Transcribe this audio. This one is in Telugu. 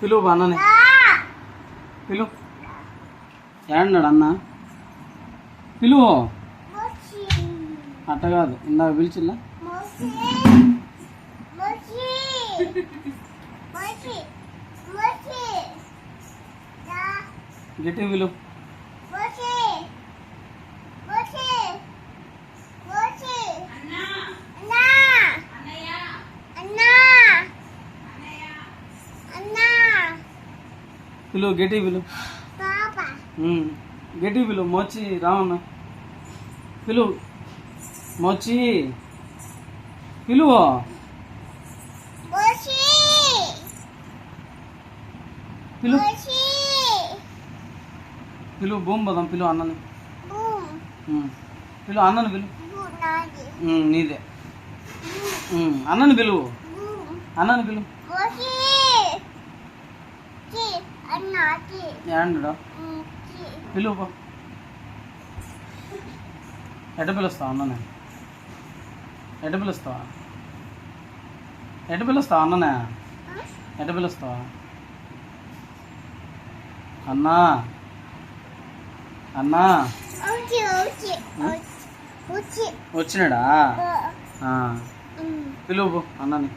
పిలువు అన్నని పిలువు. ఏడన్నాడు అన్న? పిలువు. అట్ట కాదు, ఇందాక పిలిచిల్లా. గట్టి పిలువు. పిలువు గట్టి పిలువు. గట్టి పిలువు. మోచి రావన్న పిలువు. మోచి పిలువు. పిలువు పిలువు. భూమి పోదాం. పిలువు అన్నని. పిలువు అన్నని. పిలువు. నీదే. అన్నని పిలువు. అన్నని పిలువు. ఏడా పిలువు. ఎట పిలుస్తావా అన్ననే? ఎట పిలుస్తావా? ఎట పిలుస్తావా అన్ననే? ఎట పిలుస్తావా? అన్నా అన్నా వచ్చినాడా? పిలువు అన్నని.